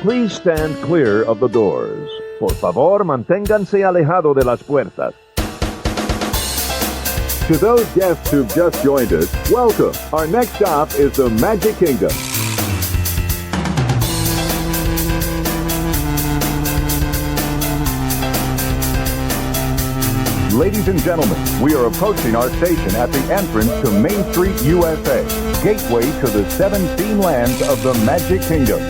Please stand clear of the doors. Por favor, manténganse alejado de las puertas. To those guests who've just joined us, welcome. Our next stop is the Magic Kingdom. Ladies and gentlemen, we are approaching our station at the entrance to Main Street, USA, gateway to the 7 theme lands of the Magic Kingdom.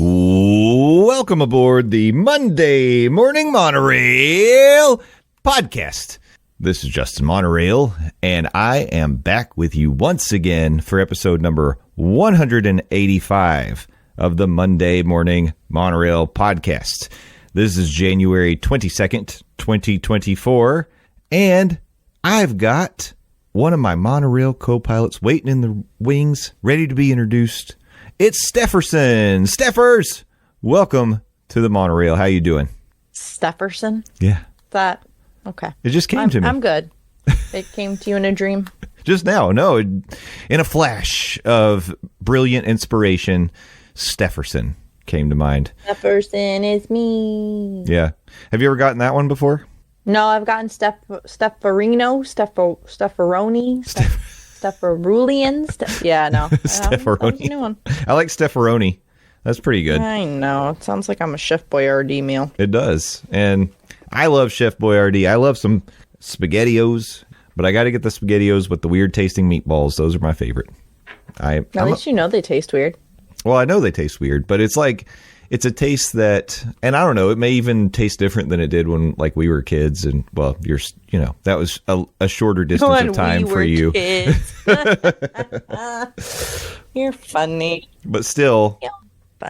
Welcome aboard the Monday Morning Monorail Podcast. This is Justin Monorail, and I am back with you once again for episode number 185 of the Monday Morning Monorail Podcast. This is January 22nd, 2024, and I've got one of my monorail co-pilots waiting in the wings, ready to be introduced. It's Stefferson. Steffers, welcome to the monorail. How you doing? Stefferson? Yeah. That, okay. It just came to me. I'm good. It came to you in a dream? Just now. No, in a flash of brilliant inspiration, Stefferson came to mind. Stefferson is me. Yeah. Have you ever gotten that one before? No, I've gotten Stefferino, Stefferoni, Stefferulian. Yeah, no. Stefferoni. New one. I like Stefferoni. That's pretty good. I know. It sounds like I'm a Chef Boyardee meal. It does. And I love Chef Boyardee. I love some SpaghettiOs, but I got to get the SpaghettiOs with the weird tasting meatballs. Those are my favorite. At least you know they taste weird. Well, I know they taste weird, but it's like, it's a taste that, and I don't know, it may even taste different than it did when like we were kids. And well, that was a shorter distance of time for you. Kids. You're funny. But still,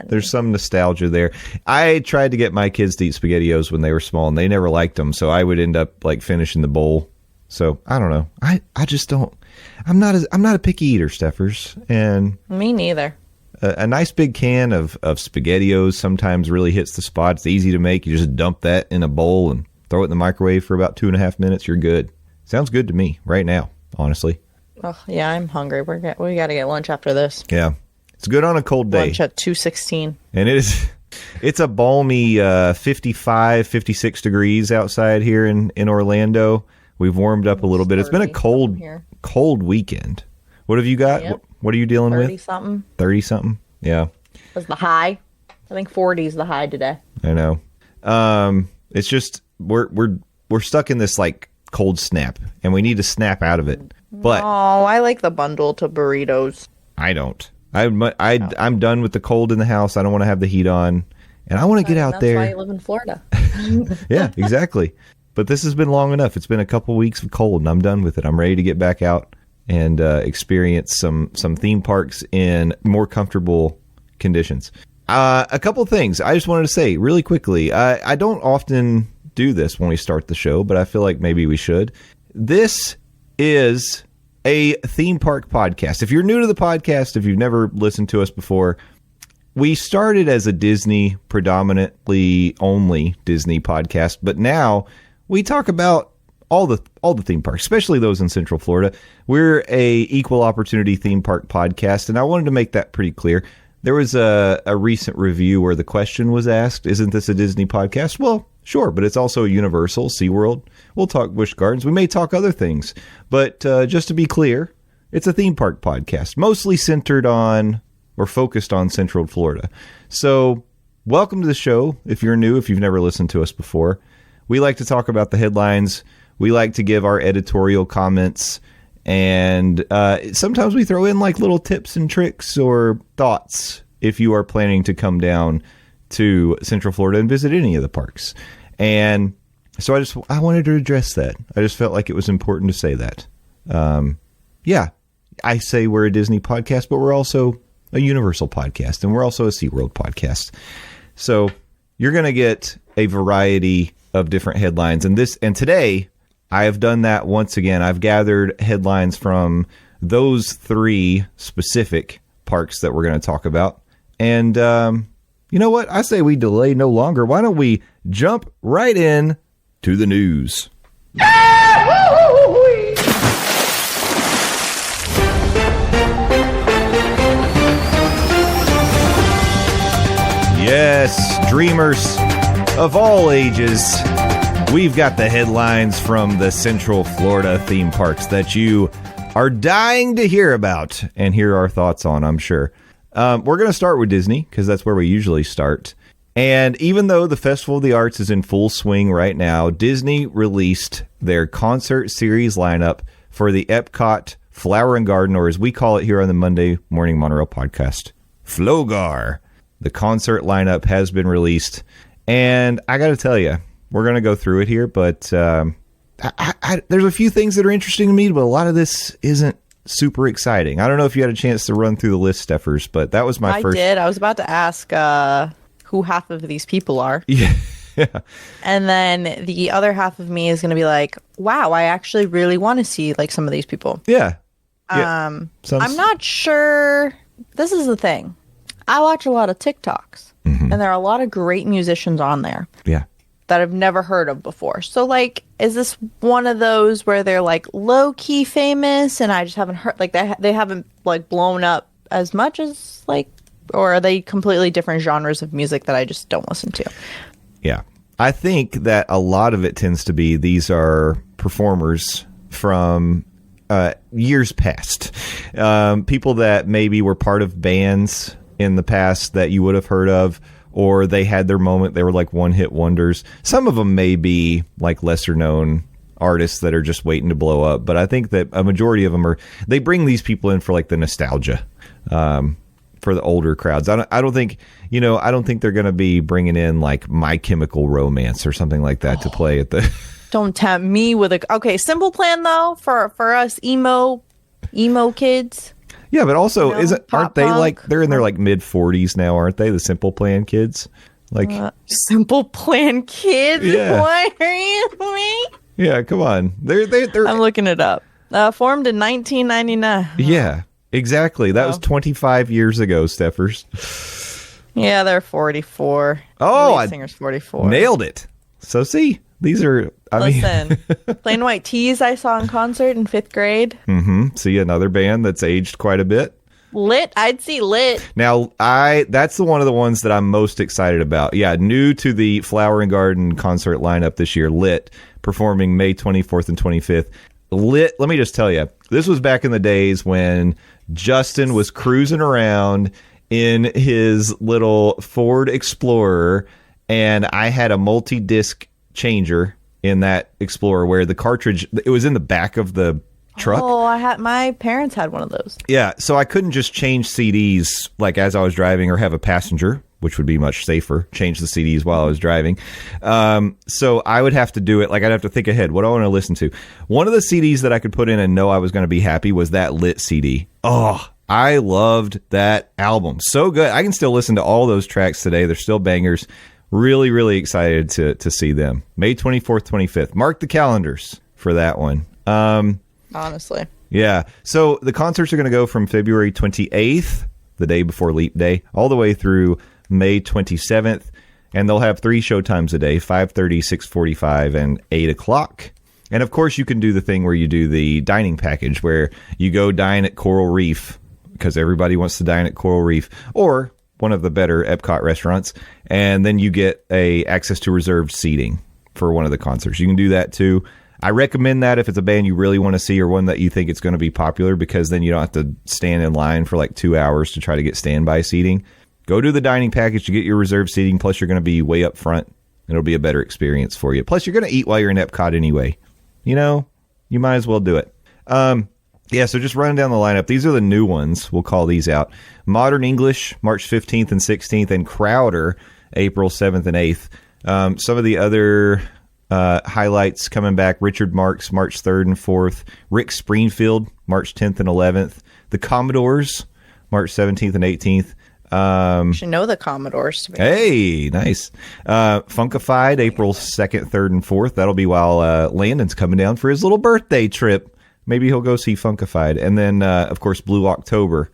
there's some nostalgia there. I tried to get my kids to eat SpaghettiOs when they were small, and they never liked them. So I would end up like finishing the bowl. So I don't know. I just don't. I'm not a picky eater, Steffers, and me neither. A nice big can of SpaghettiOs sometimes really hits the spot. It's easy to make. You just dump that in a bowl and throw it in the microwave for about 2.5 minutes. You're good. Sounds good to me right now, honestly. Oh yeah, I'm hungry. We got to get lunch after this. Yeah. It's good on a cold day. Lunch at 2:16. And it's a balmy 55, 56 degrees outside here in Orlando. We've warmed up a little bit. It's been a cold weekend. What have you got? Yep. What are you dealing 30 with? 30-something. 30-something? Yeah. Was the high. I think 40 is the high today. I know. It's just we're stuck in this like cold snap, and we need to snap out of it. But I like the bundle to burritos. I don't. I'm done with the cold in the house. I don't want to have the heat on, and I want to get out there. That's why you live in Florida. Yeah, exactly. But this has been long enough. It's been a couple weeks of cold, and I'm done with it. I'm ready to get back out and experience some theme parks in more comfortable conditions. A couple things I just wanted to say really quickly. I don't often do this when we start the show, but I feel like maybe we should. This is a theme park podcast. If you're new to the podcast, if you've never listened to us before, we started as a Disney, predominantly only Disney podcast, but now we talk about all the theme parks, especially those in Central Florida. We're a equal opportunity theme park podcast, and I wanted to make that pretty clear. There was a recent review where the question was asked, isn't this a Disney podcast? Well, sure, but it's also Universal, SeaWorld. We'll talk Busch Gardens. We may talk other things, but just to be clear, it's a theme park podcast, mostly centered on or focused on Central Florida. So welcome to the show. If you're new, if you've never listened to us before, we like to talk about the headlines. We like to give our editorial comments, and sometimes we throw in like little tips and tricks or thoughts if you are planning to come down to Central Florida and visit any of the parks. And so I wanted to address that. I just felt like it was important to say that. Yeah, I say we're a Disney podcast, but we're also a Universal podcast, and we're also a SeaWorld podcast. So you're going to get a variety of different headlines. And today I have done that once again. I've gathered headlines from those 3 specific parks that we're going to talk about. And you know what? I say we delay no longer. Why don't we jump right in to the news. Yes, dreamers of all ages, we've got the headlines from the Central Florida theme parks that you are dying to hear about and hear our thoughts on, I'm sure. We're going to start with Disney because that's where we usually start. And even though the Festival of the Arts is in full swing right now, Disney released their concert series lineup for the Epcot Flower and Garden, or as we call it here on the Monday Morning Monorail Podcast, Flogar. The concert lineup has been released, and I got to tell you, we're going to go through it here, but there's a few things that are interesting to me, but a lot of this isn't super exciting. I don't know if you had a chance to run through the list, Stephers, but that was my first. I did. I was about to ask who half of these people are. Yeah. And then the other half of me is going to be like, wow, I actually really want to see like some of these people. Yeah. I'm not sure. This is the thing. I watch a lot of TikToks, and there are a lot of great musicians on there. Yeah. That I've never heard of before. So, like, is this one of those where they're like low key famous, and I just haven't heard like they haven't like blown up as much as like, or are they completely different genres of music that I just don't listen to? Yeah, I think that a lot of it tends to be these are performers from years past, people that maybe were part of bands in the past that you would have heard of, or they had their moment. They were like one-hit wonders. Some of them may be like lesser-known artists that are just waiting to blow up, but I think that a majority of them they bring these people in for like the nostalgia, for the older crowds. I don't think they're going to be bringing in like My Chemical Romance or something like that to play at the... Don't tempt me with a... Okay, Simple Plan, though, for us emo kids... Yeah, but also aren't they punk? like they're in their like mid 40s now, aren't they? The Simple Plan kids, like Simple Plan kids. Yeah. Why are you me? Yeah, come on. They're I'm looking it up. Formed in 1999. Yeah, exactly. That was 25 years ago, Stephers. Yeah, they're 44. Oh, the lead singer's 44. Nailed it. So see, these are. Listen, Plain White Tees I saw in concert in 5th grade. See another band that's aged quite a bit. Lit, I'd see Lit. Now, that's one of the ones that I'm most excited about. Yeah, new to the Flower and Garden concert lineup this year, Lit, performing May 24th and 25th. Lit, let me just tell you, this was back in the days when Justin was cruising around in his little Ford Explorer, and I had a multi-disc changer in that Explorer where the cartridge, it was in the back of the truck. Oh, my parents had one of those. Yeah, so I couldn't just change CDs like as I was driving or have a passenger, which would be much safer, change the CDs while I was driving. So I would have to do it, like I'd have to think ahead, what do I want to listen to? One of the CDs that I could put in and know I was going to be happy was that Lit CD. Oh, I loved that album. So good. I can still listen to all those tracks today. They're still bangers. Really, really excited to see them. May 24th, 25th. Mark the calendars for that one. Honestly. Yeah. So the concerts are going to go from February 28th, the day before Leap Day, all the way through May 27th. And they'll have 3 show times a day, 5:30, 6:45, and 8 o'clock. And of course, you can do the thing where you do the dining package, where you go dine at Coral Reef, because everybody wants to dine at Coral Reef, or one of the better Epcot restaurants, and then you get access to reserved seating for one of the concerts. You can do that too. I recommend that if it's a band you really want to see or one that you think it's going to be popular, because then you don't have to stand in line for like 2 hours to try to get standby seating. Go do the dining package to get your reserved seating, plus you're going to be way up front. It'll be a better experience for you. Plus you're going to eat while you're in Epcot anyway. You might as well do it. Yeah, so just running down the lineup. These are the new ones. We'll call these out. Modern English, March 15th and 16th, and Crowder, April 7th and 8th. Some of the other highlights coming back: Richard Marx, March 3rd and 4th. Rick Springfield, March 10th and 11th. The Commodores, March 17th and 18th. You should know the Commodores. To be Hey, nice. Funkified, April 2nd, 3rd, and 4th. That'll be while Landon's coming down for his little birthday trip. Maybe he'll go see Funkified. And then, of course, Blue October.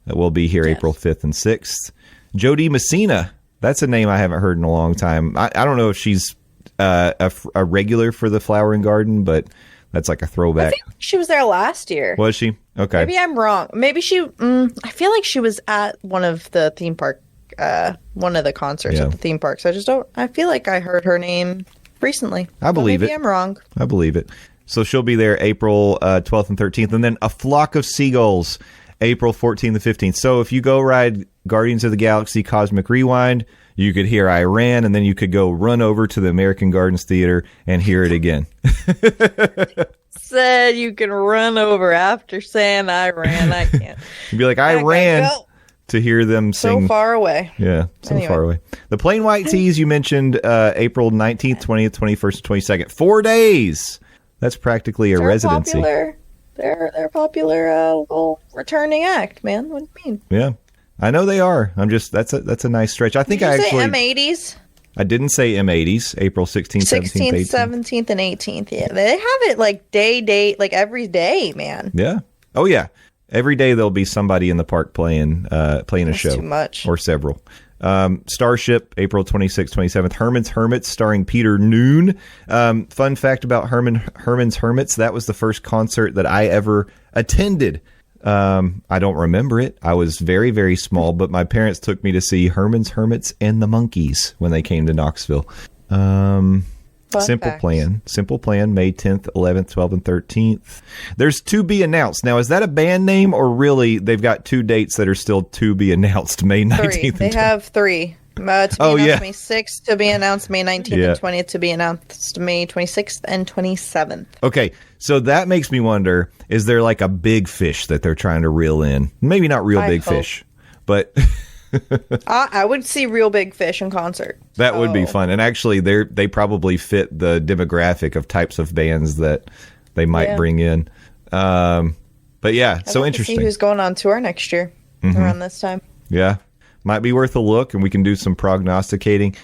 That will be here April 5th and 6th. Jody Messina. That's a name I haven't heard in a long time. I don't know if she's a regular for the Flower and Garden, but that's like a throwback. I feel like she was there last year. Was she? Okay. Maybe I'm wrong. Maybe she. I feel like she was at one of the theme park, one of the concerts at the theme parks. I just don't. I feel like I heard her name recently. I believe it. Maybe I'm wrong. I believe it. So she'll be there April 12th and 13th, and then A Flock of Seagulls, April 14th and 15th. So if you go ride Guardians of the Galaxy Cosmic Rewind, you could hear I Ran, and then you could go run over to the American Gardens Theater and hear it again. Said you can run over after saying I ran. I can't. You'd be like, I ran to hear them sing. So far away. Yeah, far away. The Plain White Tees, you mentioned April 19th, 20th, 21st, and 22nd. 4 days. That's practically a residency. They're a popular little returning act, man. What do you mean? Yeah. I know they are. That's a nice stretch. I think Did you actually say M80s? I didn't say M80s, April 16th, 17th, 17th, and 18th. Yeah, they have it like day, like every day, man. Yeah. Oh, yeah. Every day there'll be somebody in the park playing a show. Too much. Or several. Starship, April 26th, 27th. Herman's Hermits, starring Peter Noon. Fun fact about Herman's Hermits, that was the first concert that I ever attended. I don't remember it. I was very, very small, but my parents took me to see Herman's Hermits and the Monkees when they came to Knoxville. Simple Plan, May 10th, 11th, 12th, and 13th. There's To Be Announced. Now, is that a band name, or really they've got 2 dates that are still to be announced, May 19th? They have 3. To be announced May 6th, to be announced May 19th and 20th, to be announced May 26th and 27th. Okay, so that makes me wonder, is there like a big fish that they're trying to reel in? Maybe not real big fish, but... I would see real big fish in concert. That would be fun. And actually, they probably fit the demographic of types of bands that they might bring in. But yeah, so interesting. See who's going on tour next year around this time. Yeah, might be worth a look, and we can do some prognosticating.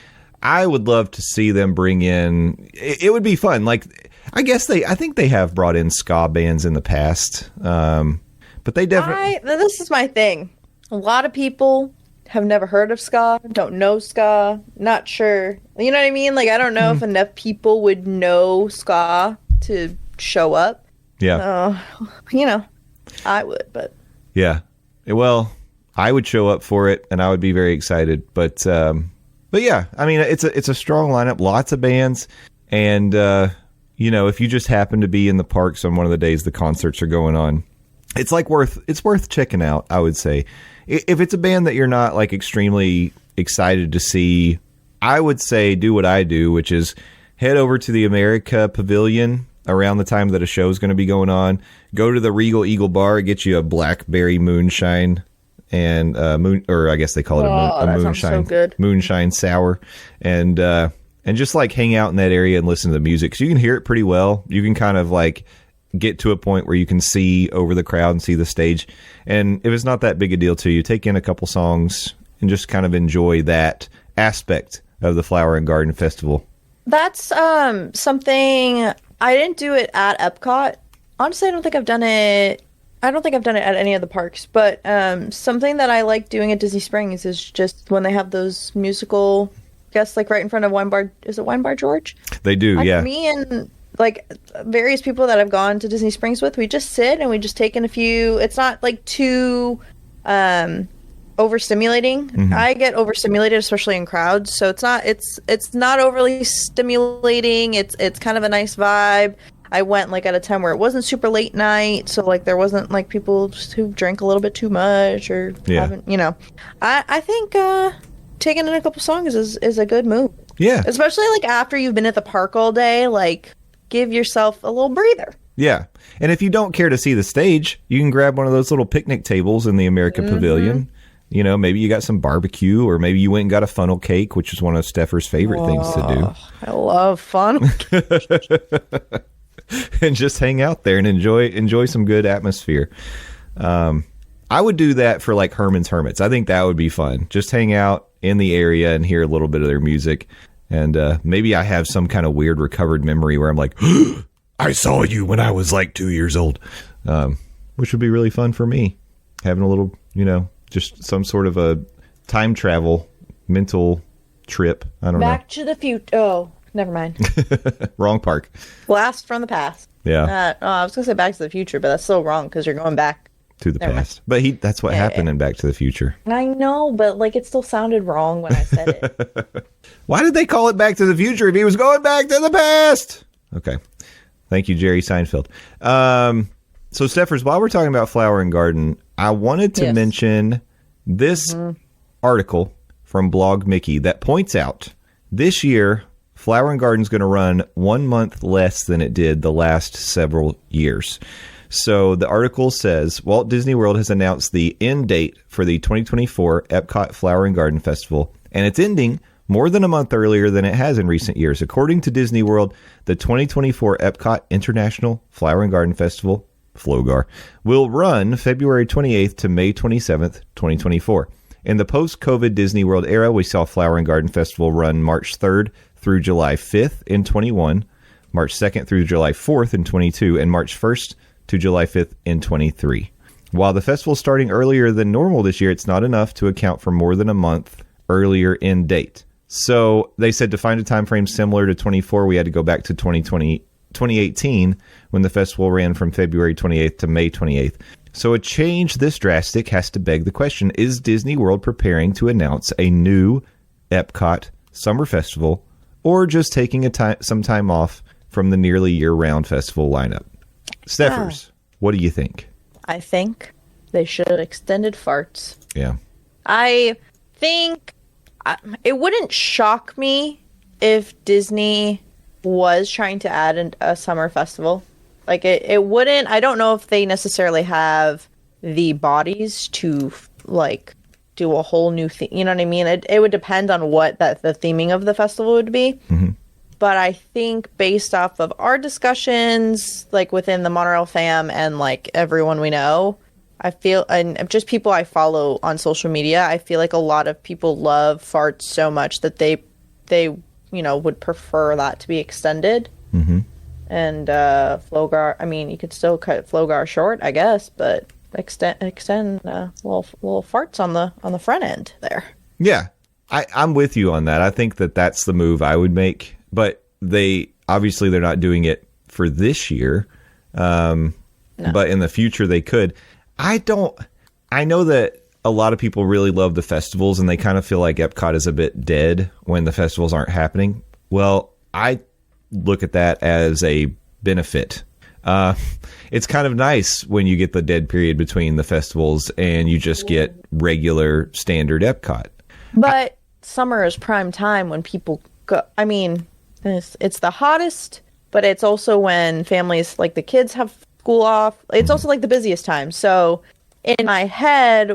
I would love to see them bring in. It would be fun. Like, I think they have brought in ska bands in the past, but they definitely. This is my thing. A lot of people have never heard of ska, don't know ska, not sure. You know what I mean? Like, I don't know if enough people would know ska to show up. Yeah. I would, but. Yeah. Well, I would show up for it, and I would be very excited. But yeah, I mean, it's a strong lineup, lots of bands, and if you just happen to be in the parks on one of the days the concerts are going on, it's worth checking out, I would say. If it's a band that you're not like extremely excited to see, I would say do what I do, which is head over to the America Pavilion around the time that a show is going to be going on. Go to the Regal Eagle Bar, get you a blackberry moonshine and or I guess they call it a moonshine, so moonshine sour, and just like hang out in that area and listen to the music, so you can hear it pretty well. You can kind of like get to a point where you can see over the crowd and see the stage. And if it's not that big a deal to you, take in a couple songs and just kind of enjoy that aspect of the Flower and Garden Festival. That's something I didn't do it at Epcot. Honestly, I don't think I've done it at any of the parks, but something that I like doing at Disney Springs is just when they have those musical guests, like right in front of Wine Bar. Is it Wine Bar George? They do, yeah. Me and like various people that I've gone to Disney Springs with, we just sit and we just take in a few. It's not like too overstimulating. I get overstimulated, especially in crowds, so it's not overly stimulating. It's kind of a nice vibe. I went like at a time where it wasn't super late night, so like there wasn't like people who drank a little bit too much or haven't, I think taking in a couple songs is a good move. Yeah, especially like after you've been at the park all day, like give yourself a little breather. Yeah. And if you don't care to see the stage, you can grab one of those little picnic tables in the America Pavilion. Maybe you got some barbecue, or maybe you went and got a funnel cake, which is one of Stephers' favorite things to do. I love funnel cake. And just hang out there and enjoy some good atmosphere. I would do that for like Herman's Hermits. I think that would be fun. Just hang out in the area and hear a little bit of their music. And maybe I have some kind of weird recovered memory where I'm like, I saw you when I was like 2 years old, which would be really fun for me. Having a little, just some sort of a time travel mental trip. I don't know. Back to the future. Oh, Never mind. Wrong park. Blast from the past. Yeah. I was going to say Back to the Future, but that's still wrong because you're going back To the Never past. But that's what happened in Back to the Future. I know, but like it still sounded wrong when I said it. Why did they call it Back to the Future if he was going back to the past? Okay. Thank you, Jerry Seinfeld. So, Stephers, while we're talking about Flower and Garden, I wanted to mention this article from Blog Mickey that points out this year, Flower and Garden is going to run 1 month less than it did the last several years. So the article says, Walt Disney World has announced the end date for the 2024 Epcot Flower and Garden Festival, and it's ending more than a month earlier than it has in recent years. According to Disney World, the 2024 Epcot International Flower and Garden Festival, FLOGAR, will run February 28th to May 27th, 2024. In the post-COVID Disney World era, we saw Flower and Garden Festival run March 3rd through July 5th in 21, March 2nd through July 4th in 22, and March 1st to July 5th in 23. While the festival is starting earlier than normal this year, it's not enough to account for more than a month earlier end date. So they said to find a time frame similar to 24, we had to go back to 2018 when the festival ran from February 28th to May 28th. So a change this drastic has to beg the question, is Disney World preparing to announce a new Epcot Summer Festival or just taking some time off from the nearly year-round festival lineup? Stephers, what do you think? I think they should have extended farts. Yeah. I think it wouldn't shock me if Disney was trying to add a summer festival. Like it wouldn't. I don't know if they necessarily have the bodies to like do a whole new thing. You know what I mean? It would depend on what the theming of the festival would be. Mm-hmm. But I think based off of our discussions, like within the Monorail fam and like everyone we know, I feel, and just people I follow on social media, I feel like a lot of people love farts so much that they would prefer that to be extended. Mm-hmm. And FLOGAR, I mean, you could still cut FLOGAR short, I guess, but extend little farts on the front end there. Yeah, I'm with you on that. I think that's the move I would make. But they're not doing it for this year. No. But in the future they could. I know that a lot of people really love the festivals and they kind of feel like Epcot is a bit dead when the festivals aren't happening. Well, I look at that as a benefit. It's kind of nice when you get the dead period between the festivals and you just get regular standard Epcot. But summer is prime time when people go. I mean, it's the hottest, but it's also when families, like the kids, have school off. It's also like the busiest time. So in my head,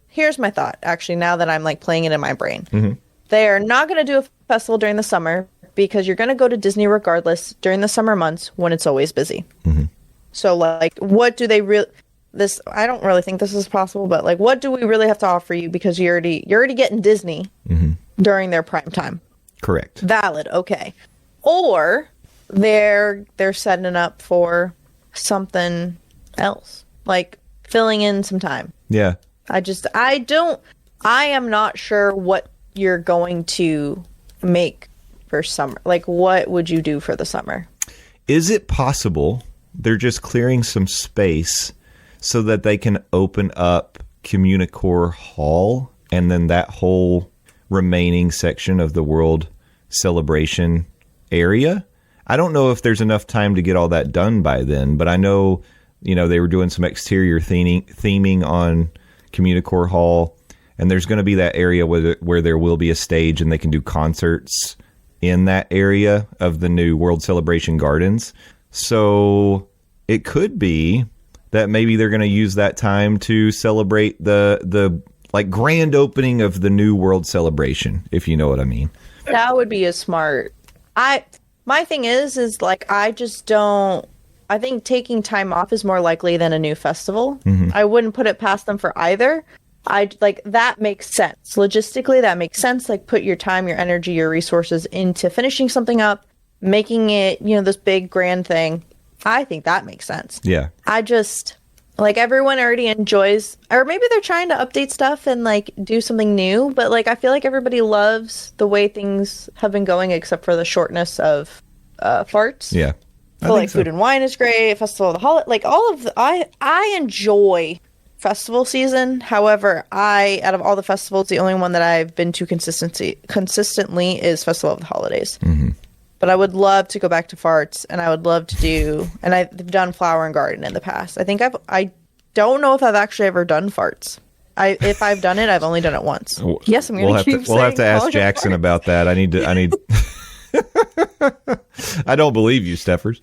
here's my thought, actually, now that I'm like playing it in my brain. Mm-hmm. They're not going to do a festival during the summer because you're going to go to Disney regardless during the summer months when it's always busy. Mm-hmm. So like, what do they I don't really think this is possible, but like, what do we really have to offer you? Because you're already getting Disney during their prime time. Correct. Valid. Okay. Or they're setting it up for something else, like filling in some time. Yeah. I am not sure what you're going to make for summer. Like, what would you do for the summer? Is it possible they're just clearing some space so that they can open up Communicore Hall and then that whole remaining section of the World Celebration area? I don't know if there's enough time to get all that done by then, but I know, they were doing some exterior theming on Communicore Hall, and there's going to be that area where there will be a stage and they can do concerts in that area of the new World Celebration Gardens. So it could be that maybe they're going to use that time to celebrate the like grand opening of the new World Celebration, if you know what I mean. That would be a smart. My thing is like, I think taking time off is more likely than a new festival. Mm-hmm. I wouldn't put it past them for either. That makes sense. Logistically, that makes sense. Like, put your time, your energy, your resources into finishing something up, making it, this big grand thing. I think that makes sense. Yeah. I like everyone already enjoys, or maybe they're trying to update stuff and like do something new, but like I feel like everybody loves the way things have been going except for the shortness of farts. Yeah. So like Food and Wine is great, Festival of the Holiday, like all of the, I enjoy festival season. However, out of all the festivals, the only one that I've been to consistently is Festival of the Holidays. Mm-hmm. But I would love to go back to farts, and I would love to do, and I've done Flower and Garden in the past. I think I don't know if I've actually ever done farts. If I've done it, I've only done it once. Yes, I'm going to keep saying we'll have to ask Jackson about that. I need I don't believe you, Stephers.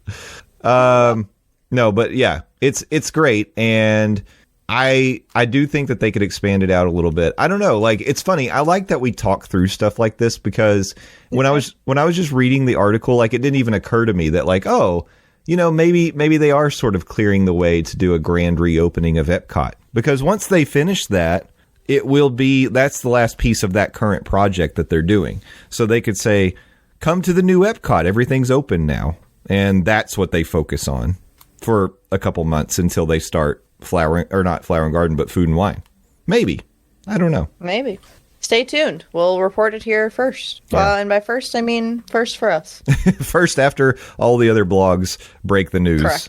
No, but yeah, it's great, and I do think that they could expand it out a little bit. I don't know, like it's funny. I like that we talk through stuff like this because when I was just reading the article, like it didn't even occur to me that like, oh, you know, maybe they are sort of clearing the way to do a grand reopening of Epcot, because once they finish that, that's the last piece of that current project that they're doing. So they could say, come to the new Epcot. Everything's open now. And that's what they focus on for a couple months until they start not Flower and Garden, but Food and Wine. Maybe. I don't know. Maybe. Stay tuned. We'll report it here first. Yeah. And by first, I mean first for us. First after all the other blogs break the news.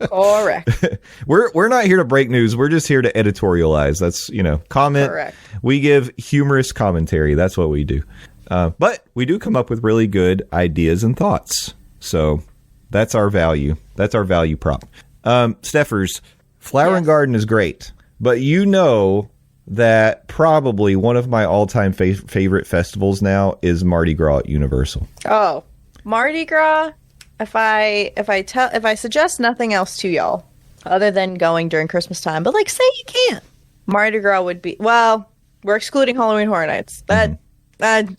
Correct. We're not here to break news. We're just here to editorialize. That's, comment. Correct. We give humorous commentary. That's what we do. But we do come up with really good ideas and thoughts. So that's our value. That's our value prop. Stephers, Flower and Garden is great, but you know that probably one of my all-time favorite festivals now is Mardi Gras at Universal. Oh, Mardi Gras. If I suggest nothing else to y'all other than going during Christmas time, but like say you can't, Mardi Gras would be, well, we're excluding Halloween Horror Nights.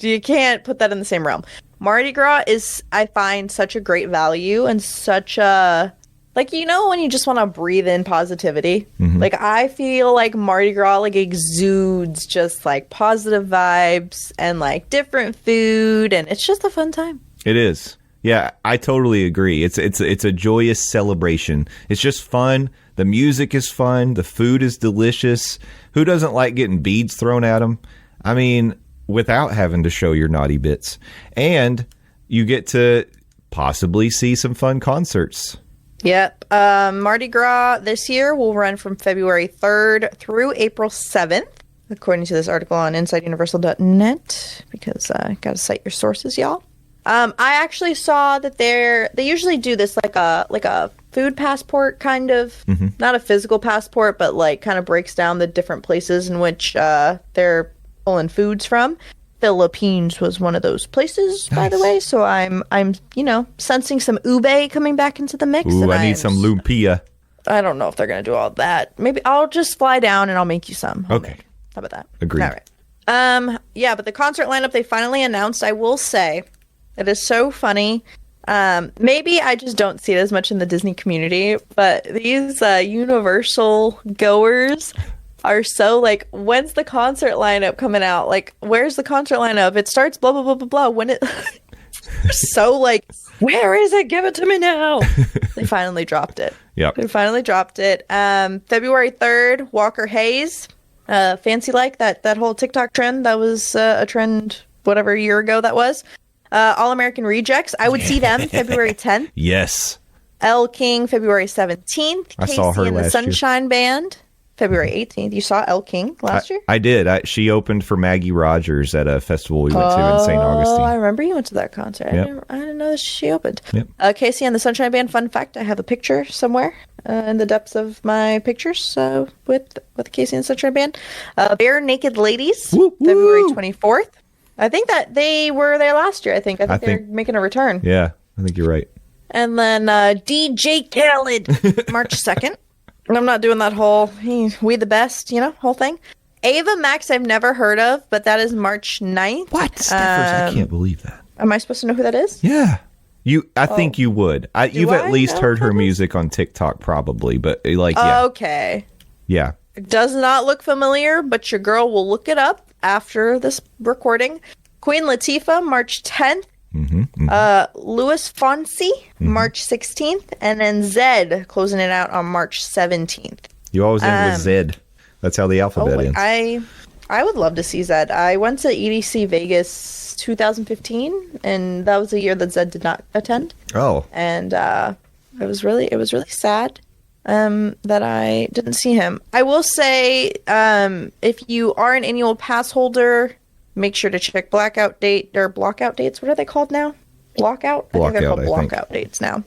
You can't put that in the same realm. Mardi Gras is, I find, such a great value and such a, like, when you just want to breathe in positivity. Mm-hmm. Like, I feel like Mardi Gras, like, exudes just, like, positive vibes and, like, different food, and it's just a fun time. It is. Yeah, I totally agree. It's a joyous celebration. It's just fun. The music is fun. The food is delicious. Who doesn't like getting beads thrown at them? I mean, without having to show your naughty bits. And you get to possibly see some fun concerts. Yep. Mardi Gras this year will run from February 3rd through April 7th, according to this article on InsideUniversal.net, because I got to cite your sources, y'all. I actually saw that they usually do this like a food passport kind of, not a physical passport, but like kind of breaks down the different places in which they're pulling foods from. Philippines was one of those places, nice. By the way. So I'm sensing some ube coming back into the mix. Ooh, I need some lumpia. I don't know if they're going to do all that. Maybe I'll just fly down and I'll make you some. Okay. How about that? Agreed. All right. Yeah, but the concert lineup they finally announced, I will say, it is so funny. Maybe I just don't see it as much in the Disney community, but these Universal goers are so like, when's the concert lineup coming out? Like, where's the concert lineup? It starts blah, blah, blah, blah, blah. When it... so like, where is it? Give it to me now. They finally dropped it. Yep. They finally dropped it. February 3rd, Walker Hayes. Fancy like that whole TikTok trend. That was a trend whatever year ago that was. All American Rejects. I would see them February 10th. Yes. Elle King, February 17th. I saw her and the last Sunshine Band. February 18th. You saw Elle King last year? I did. She opened for Maggie Rogers at a festival we went to in St. Augustine. Oh, I remember you went to that concert. Yep. I didn't know that she opened. Yep. Casey and the Sunshine Band. Fun fact, I have a picture somewhere in the depths of my pictures with Casey and the Sunshine Band. Bare Naked Ladies, woo, woo. February 24th. I think that they were there last year. I think they're making a return. Yeah, I think you're right. And then DJ Khaled, March 2nd. And I'm not doing that whole we the best, whole thing. Ava Max I've never heard of, but that is March 9th. What? Stephers, I can't believe that. Am I supposed to know who that is? Yeah. I think you would. You've at least heard her music on TikTok probably, but yeah. Okay. Yeah. It does not look familiar, but your girl will look it up after this recording. Queen Latifah, March 10th. Louis Fonsi, March 16th, and then Zed closing it out on March 17th. You always end with Zed. That's how the alphabet ends. I would love to see Zed. I went to EDC Vegas 2015, and that was the year that Zed did not attend. Oh. And it was really sad that I didn't see him. I will say, if you are an annual pass holder, make sure to check blackout dates. What are they called now? Blockout? I think they're called blockout dates now.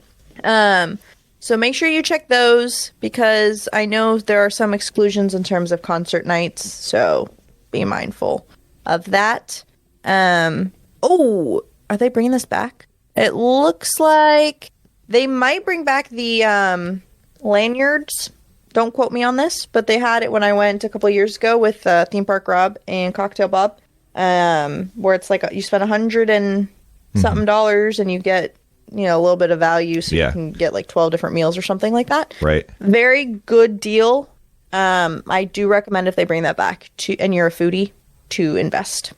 So make sure you check those, because I know there are some exclusions in terms of concert nights. So be mindful of that. Oh, are they bringing this back? It looks like they might bring back the lanyards. Don't quote me on this, but they had it when I went a couple years ago with Theme Park Rob and Cocktail Bob, where it's like you spend $100 and something dollars and you get, you know, a little bit of value, so you can get like 12 different meals or something like that. Right. Very good deal. I do recommend, if they bring that back and you're a foodie, to invest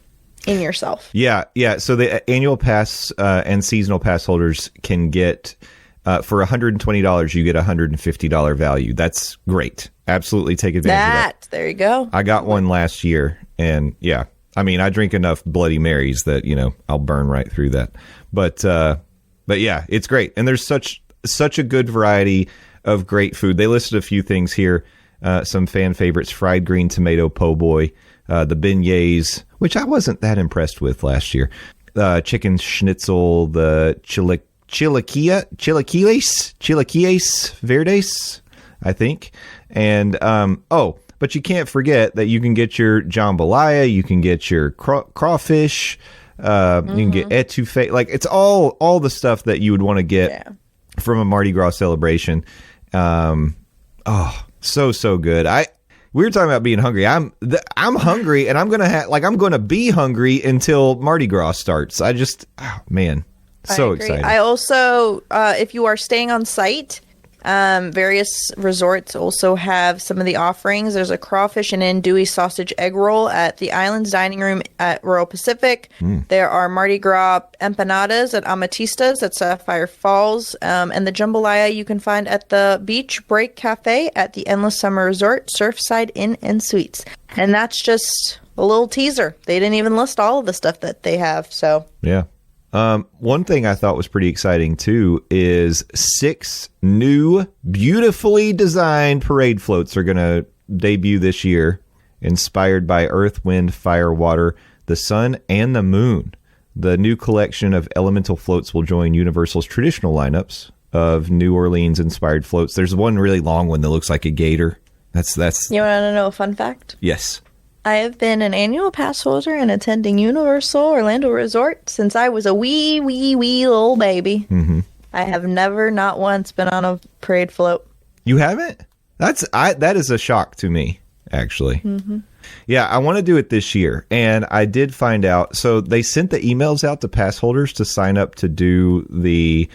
in yourself. Yeah. So the annual pass and seasonal pass holders can get for $120, you get $150 value. That's great. Absolutely take advantage of that. There you go. I got one last year, and yeah, I mean, I drink enough Bloody Marys that, you know, I'll burn right through that. But yeah, it's great. And there's such a good variety of great food. They listed a few things here. Some fan favorites: fried green tomato po' boy, the beignets, which I wasn't that impressed with last year, chicken schnitzel, the chilaquiles verdes, I think. And, but you can't forget that you can get your jambalaya, you can get your crawfish, you can get etouffee. Like, it's all the stuff that you would want to get from a Mardi Gras celebration. So good. We were talking about being hungry. I'm hungry, and I'm gonna be hungry until Mardi Gras starts. So excited. I also, if you are staying on site, various resorts also have some of the offerings. There's a crawfish and andouille sausage egg roll at the Islands Dining Room at Royal Pacific. There are Mardi Gras empanadas at Amatistas at Sapphire Falls, and the jambalaya you can find at the Beach Break Cafe at the Endless Summer Resort, Surfside Inn and Suites. And that's just a little teaser. They didn't even list all of the stuff that they have. So yeah. One thing I thought was pretty exciting too is 6 new, beautifully designed parade floats are going to debut this year, inspired by Earth, Wind, Fire, Water, the Sun, and the Moon. The new collection of elemental floats will join Universal's traditional lineups of New Orleans-inspired floats. There's one really long one that looks like a gator. That's. You want to know a fun fact? Yes. I have been an annual pass holder and attending Universal Orlando Resort since I was a wee little baby. Mm-hmm. I have never, not once, been on a parade float. You haven't? That is a shock to me, actually. Mm-hmm. Yeah, I want to do it this year, and I did find out. So they sent the emails out to pass holders to sign up to do the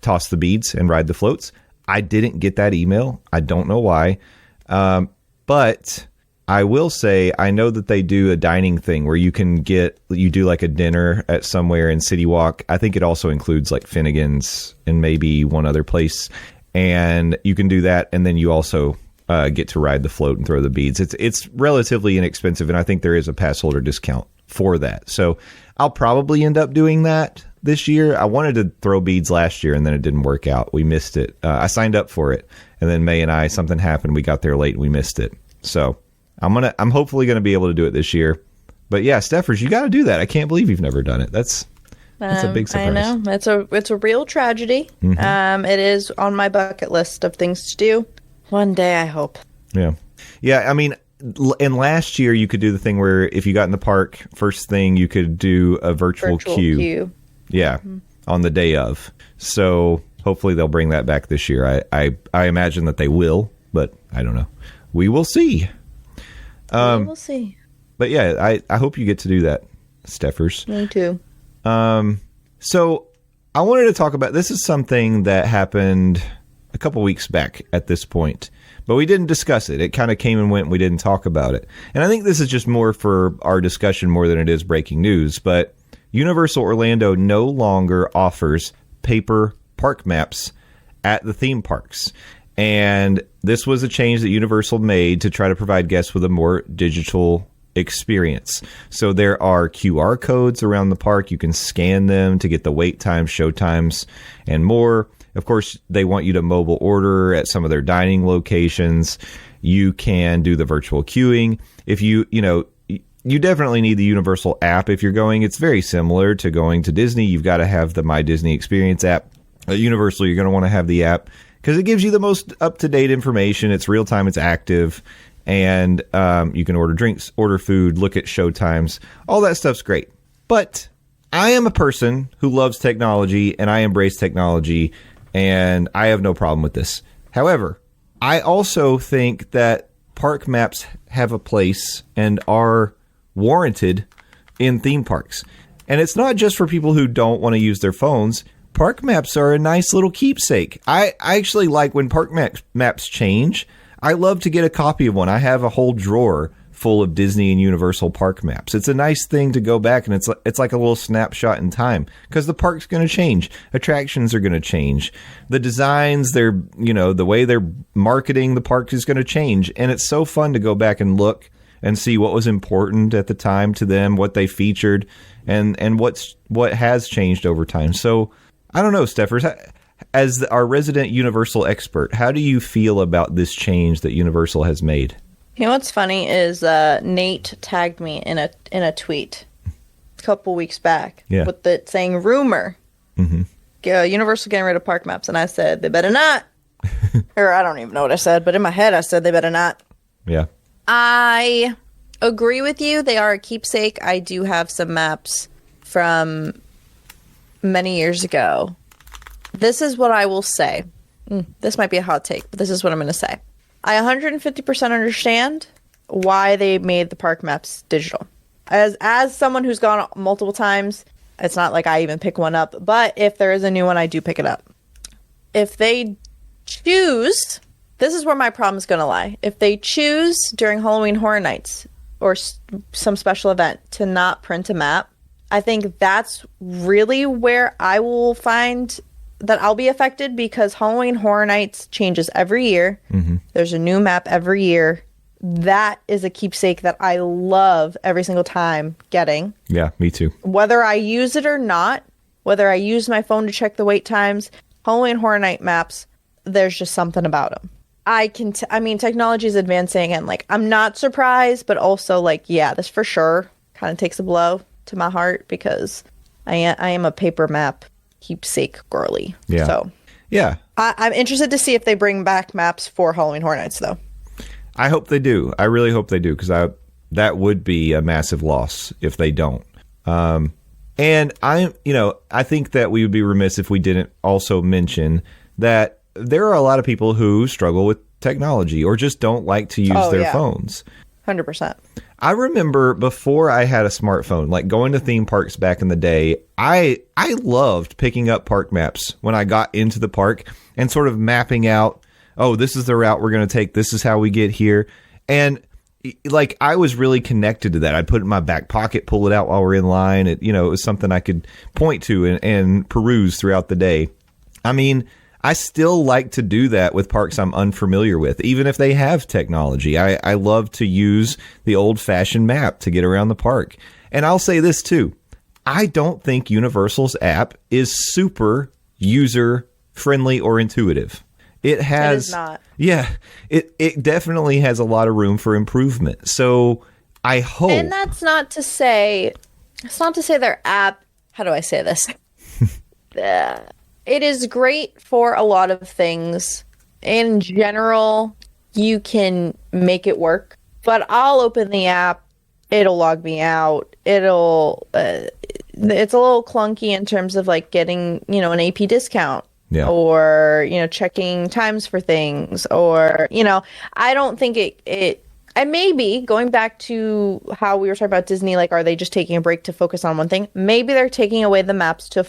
toss the beads and ride the floats. I didn't get that email. I don't know why, but I will say, I know that they do a dining thing where you do like a dinner at somewhere in City Walk. I think it also includes like Finnegan's and maybe one other place. And you can do that. And then you also get to ride the float and throw the beads. It's relatively inexpensive. And I think there is a pass holder discount for that. So I'll probably end up doing that this year. I wanted to throw beads last year and then it didn't work out. We missed it. I signed up for it. And then May and I, something happened. We got there late and we missed it. So I'm hopefully going to be able to do it this year. But yeah, Stephers, you got to do that. I can't believe you've never done it. That's a big surprise. I know. It's a real tragedy. Mm-hmm. It is on my bucket list of things to do. One day, I hope. Yeah. Yeah, I mean, and last year you could do the thing where if you got in the park, first thing you could do a virtual queue. Yeah, on the day of. So hopefully they'll bring that back this year. I imagine that they will, but I don't know. We will see. We'll see. But yeah, I hope you get to do that, Stephers. Me too. So I wanted to talk about, this is something that happened a couple weeks back at this point, but we didn't discuss it. It kind of came and went. And we didn't talk about it. And I think this is just more for our discussion more than it is breaking news. But Universal Orlando no longer offers paper park maps at the theme parks. And this was a change that Universal made to try to provide guests with a more digital experience. So there are QR codes around the park. You can scan them to get the wait times, show times, and more. Of course, they want you to mobile order at some of their dining locations. You can do the virtual queuing. If you definitely need the Universal app if you're going. It's very similar to going to Disney. You've got to have the My Disney Experience app. At Universal, you're going to want to have the app because it gives you the most up-to-date information. It's real-time. It's active. And you can order drinks, order food, look at show times. All that stuff's great. But I am a person who loves technology, and I embrace technology, and I have no problem with this. However, I also think that park maps have a place and are warranted in theme parks. And it's not just for people who don't want to use their phones. Park maps are a nice little keepsake. I actually like when park maps change. I love to get a copy of one. I have a whole drawer full of Disney and Universal park maps. It's a nice thing to go back, and it's like a little snapshot in time because the park's going to change. Attractions are going to change. The designs, the way they're marketing the park is going to change, and it's so fun to go back and look and see what was important at the time to them, what they featured, and what has changed over time. So I don't know, Steffers, as our resident Universal expert, how do you feel about this change that Universal has made? You know what's funny is Nate tagged me in a tweet a couple weeks back with it saying rumor. Mm-hmm. Universal getting rid of park maps, and I said they better not. Or I don't even know what I said, but in my head I said they better not. Yeah. I agree with you. They are a keepsake. I do have some maps from many years ago. This is what I will say. This might be a hot take, but this is what I'm going to say. I 150% understand why they made the park maps digital. As someone who's gone multiple times, it's not like I even pick one up, but if there is a new one, I do pick it up. If they choose, this is where my problem is going to lie. If they choose during Halloween Horror Nights or some special event to not print a map, I think that's really where I will find that I'll be affected, because Halloween Horror Nights changes every year. Mm-hmm. There's a new map every year. That is a keepsake that I love every single time getting. Yeah, me too. Whether I use it or not, whether I use my phone to check the wait times, Halloween Horror Night maps, there's just something about them. I mean, technology is advancing, and I'm not surprised, but also this for sure kind of takes a blow to my heart, because I am a paper map keepsake girly. Yeah. So yeah, I'm interested to see if they bring back maps for Halloween Horror Nights, though. I hope they do. I really hope they do, because that would be a massive loss if they don't. And I think that we would be remiss if we didn't also mention that there are a lot of people who struggle with technology or just don't like to use their phones. 100%. I remember before I had a smartphone, going to theme parks back in the day, I loved picking up park maps when I got into the park and sort of mapping out, oh, this is the route we're going to take. This is how we get here. And I was really connected to that. I'd put it in my back pocket, pull it out while we're in line. It was something I could point to and peruse throughout the day. I mean, I still like to do that with parks I'm unfamiliar with, even if they have technology. I love to use the old-fashioned map to get around the park. And I'll say this, too. I don't think Universal's app is super user-friendly or intuitive. It has... It is not. Yeah, it definitely has a lot of room for improvement. So I hope... And that's not to say... It's not to say their app... How do I say this? It is great for a lot of things. In general, you can make it work. But I'll open the app. It'll log me out. It's a little clunky in terms of getting, an AP discount. Yeah. Or, checking times for things. Or, I don't think it and maybe going back to how we were talking about Disney, are they just taking a break to focus on one thing? Maybe they're taking away the maps to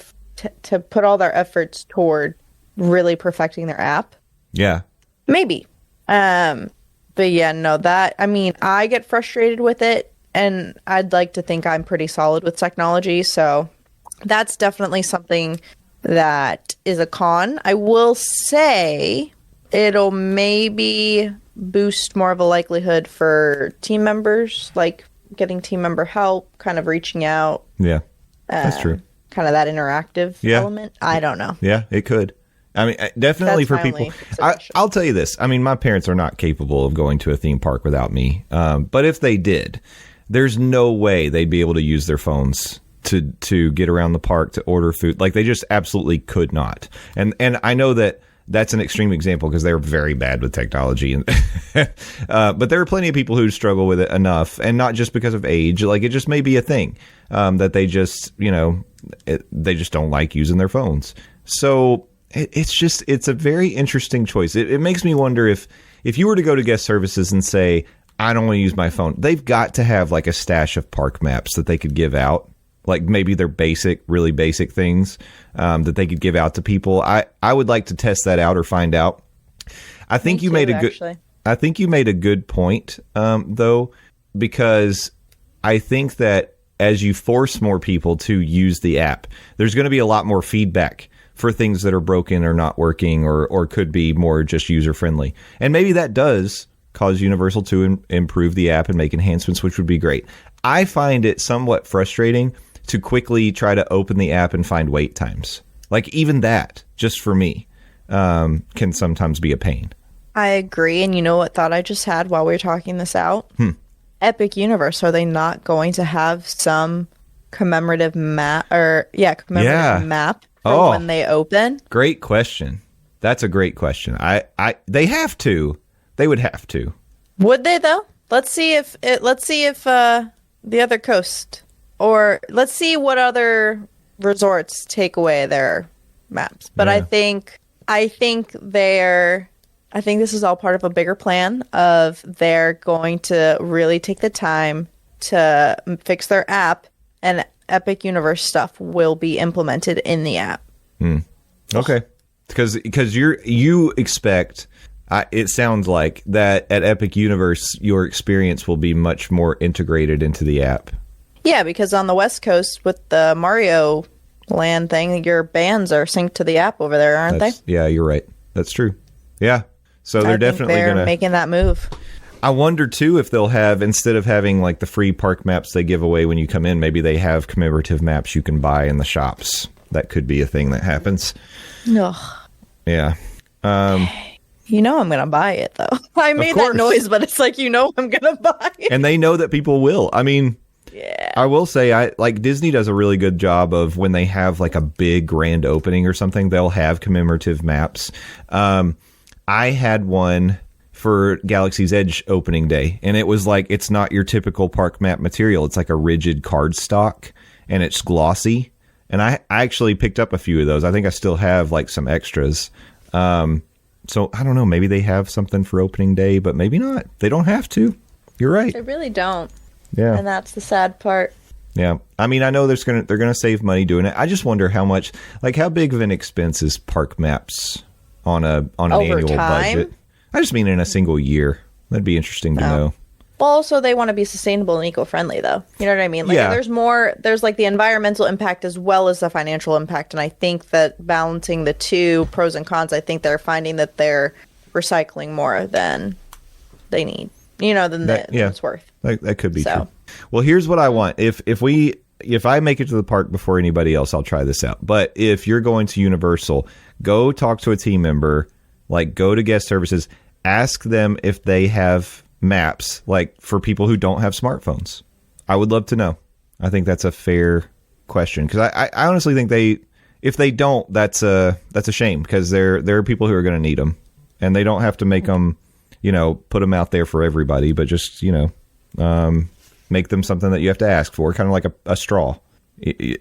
put all their efforts toward really perfecting their app. Yeah. Maybe. But yeah, no, I get frustrated with it, and I'd like to think I'm pretty solid with technology, so that's definitely something that is a con. I will say it'll maybe boost more of a likelihood for team members, like getting team member help, kind of reaching out. Yeah, that's true. Kind of that interactive element. I don't know. Yeah, it could. I mean, definitely That's for my people. only suggestion. I'll tell you this. I mean, my parents are not capable of going to a theme park without me. But if they did, there's no way they'd be able to use their phones to get around the park, to order food. Like, they just absolutely could not. And I know that that's an extreme example because they're very bad with technology. But there are plenty of people who struggle with it enough, and not just because of age. Like, it just may be a thing that they just, they just don't like using their phones. So it's a very interesting choice. It makes me wonder if you were to go to guest services and say, I don't want to use my phone, they've got to have like a stash of park maps that they could give out. Like maybe they're really basic things that they could give out to people. I would like to test that out or find out. I think you made a good point, though, because I think that as you force more people to use the app, there's going to be a lot more feedback for things that are broken or not working or could be more just user friendly. And maybe that does cause Universal to improve the app and make enhancements, which would be great. I find it somewhat frustrating to quickly try to open the app and find wait times. Like, even that, just for me, can sometimes be a pain. I agree. And you know what thought I just had while we were talking this out? Epic Universe, are they not going to have some commemorative map for when they open? Great question. That's a great question. They have to. They would have to. Would they though? Let's see if the other coast, or let's see what other resorts take away their maps. But I think this is all part of a bigger plan of they're going to really take the time to fix their app, and Epic Universe stuff will be implemented in the app. Okay. Because you expect, it sounds like that at Epic Universe, your experience will be much more integrated into the app. Yeah, because on the West Coast with the Mario Land thing, your bands are synced to the app over there, aren't they? Yeah, you're right. That's true. Yeah. So they're definitely going to making that move. I wonder too if they'll have, instead of having like the free park maps they give away when you come in, maybe they have commemorative maps you can buy in the shops. That could be a thing that happens. Ugh. Yeah. You know I'm going to buy it, though. I made that noise, but it's like, I'm going to buy it. And they know that people will. I mean, yeah. I will say, Disney does a really good job of when they have like a big grand opening or something, they'll have commemorative maps. I had one for Galaxy's Edge opening day, and it was like, it's not your typical park map material. It's like a rigid cardstock, and it's glossy. And I actually picked up a few of those. I think I still have like some extras. So I don't know, maybe they have something for opening day, but maybe not. They don't have to. You're right. They really don't. Yeah. And that's the sad part. Yeah. I mean, I know they're going to save money doing it. I just wonder how much, like how big of an expense is park maps on an annual budget? I just mean in a single year. That'd be interesting to know. Well, also they want to be sustainable and eco-friendly, though. You know what I mean? Like, there's like the environmental impact as well as the financial impact. And I think that balancing the two pros and cons, I think they're finding that they're recycling more than they need, than it's worth. That could be true. Well, here's what I want. If I make it to the park before anybody else, I'll try this out. But if you're going to Universal, go talk to a team member, like go to guest services, ask them if they have maps, like for people who don't have smartphones. I would love to know. I think that's a fair question, because I honestly think if they don't, that's a shame, because there are people who are going to need them, and they don't have to make them, put them out there for everybody, but just make them something that you have to ask for, kind of like a straw.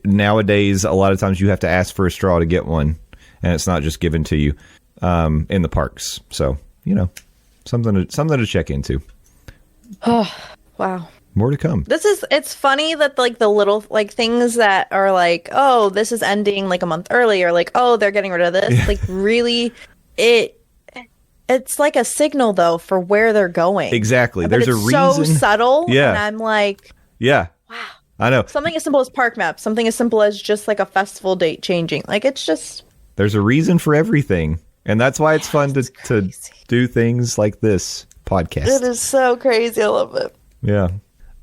Nowadays, a lot of times you have to ask for a straw to get one, and it's not just given to you in the parks. So something to check into. Oh, wow. More to come. It's funny that like the little like things that are like, oh, this is ending like a month early, or like, oh, they're getting rid of this. Yeah. Like really, it's like a signal though for where they're going. Exactly. But there's a reason. So subtle. Yeah. And I'm like, yeah. Wow. I know. Something as simple as park maps. Something as simple as just like a festival date changing. Like, it's just... There's a reason for everything. And that's why it's fun to do things like this podcast. It is so crazy. I love it. Yeah.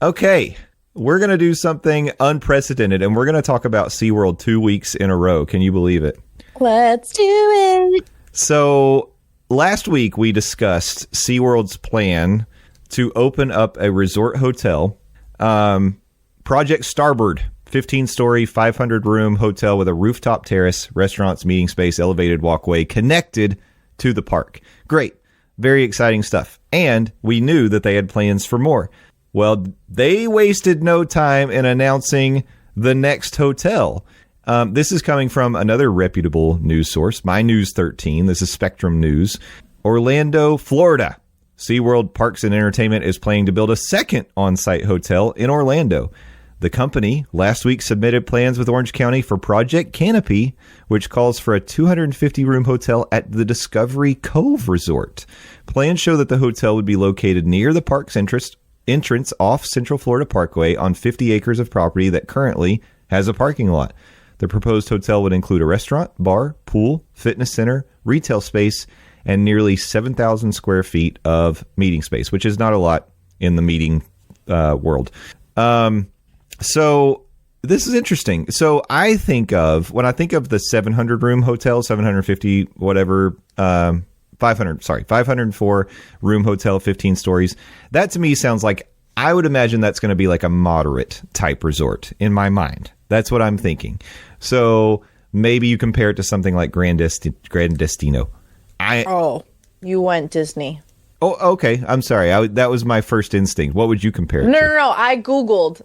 Okay. We're going to do something unprecedented, and we're going to talk about SeaWorld 2 weeks in a row. Can you believe it? Let's do it. So last week we discussed SeaWorld's plan to open up a resort hotel, Project Starboard, 15-story, 500-room hotel with a rooftop terrace, restaurants, meeting space, elevated walkway connected to the park. Great. Very exciting stuff. And we knew that they had plans for more. Well, they wasted no time in announcing the next hotel. This is coming from another reputable news source, My News 13. This is Spectrum News. Orlando, Florida. SeaWorld Parks and Entertainment is planning to build a second on-site hotel in Orlando. The company last week submitted plans with Orange County for Project Canopy, which calls for a 250-room hotel at the Discovery Cove Resort. Plans show that the hotel would be located near the park's entrance off Central Florida Parkway on 50 acres of property that currently has a parking lot. The proposed hotel would include a restaurant, bar, pool, fitness center, retail space, and nearly 7,000 square feet of meeting space, which is not a lot in the meeting world. So this is interesting. So when I think of the 700-room hotel, 750, whatever, 504 room hotel, 15 stories. That to me sounds like, I would imagine that's going to be like a moderate type resort in my mind. That's what I'm thinking. So maybe you compare it to something like Grand Destino. You went Disney. Oh, okay. I'm sorry. That was my first instinct. What would you compare it to? No. I Googled.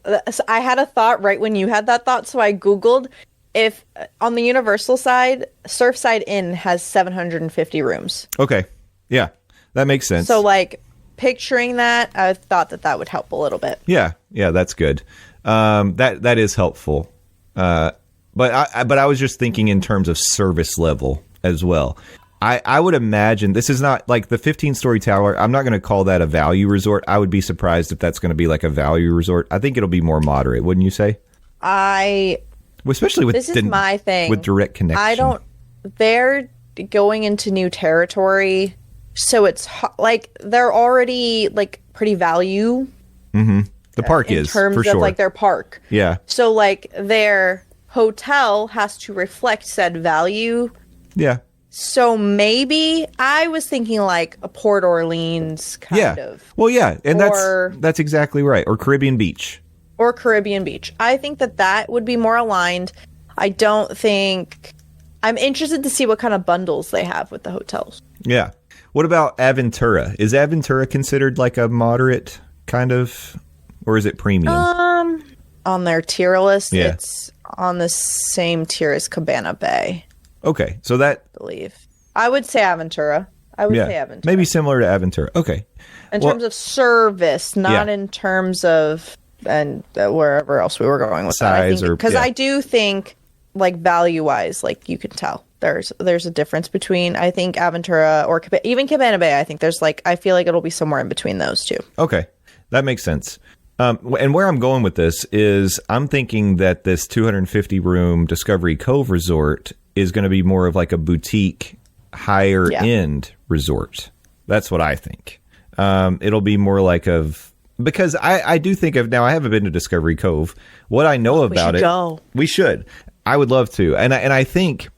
I had a thought right when you had that thought, so I Googled if on the Universal side, Surfside Inn has 750 rooms. Okay. Yeah, that makes sense. So, like, picturing that, I thought that would help a little bit. Yeah, that's good. That is helpful. But I was just thinking in terms of service level as well. I would imagine this is not like the 15-story tower. I'm not going to call that a value resort. I would be surprised if that's going to be like a value resort. I think it'll be more moderate, wouldn't you say? Especially with this is my thing with direct connection. They're going into new territory, so it's like they're already like pretty value. Mm-hmm. The park is in terms for of sure. Like their park. Yeah. So like their hotel has to reflect said value. Yeah. So maybe I was thinking like a Port Orleans kind of. Well, yeah, and that's exactly right. Or Caribbean Beach. Or Caribbean Beach. I think that would be more aligned. I don't think... I'm interested to see what kind of bundles they have with the hotels. Yeah. What about Aventura? Is Aventura considered like a moderate kind of... Or is it premium? On their tier list, yeah. It's on the same tier as Cabana Bay. Okay, so that... I believe. I would say Aventura. Maybe similar to Aventura. Okay. In terms of service, not in terms of... And wherever else we were going with size, that. Because I do think, like, value-wise, like, you can tell. There's a difference between, I think, Aventura or even Cabana Bay. I think there's, like, I feel like it'll be somewhere in between those two. Okay. That makes sense. And where I'm going with this is I'm thinking that this 250-room Discovery Cove resort is going to be more of like a boutique, higher-end resort. That's what I think. It'll be more like because I do think of, now I haven't been to Discovery Cove. What I know about it, go. We should. I would love to. And I think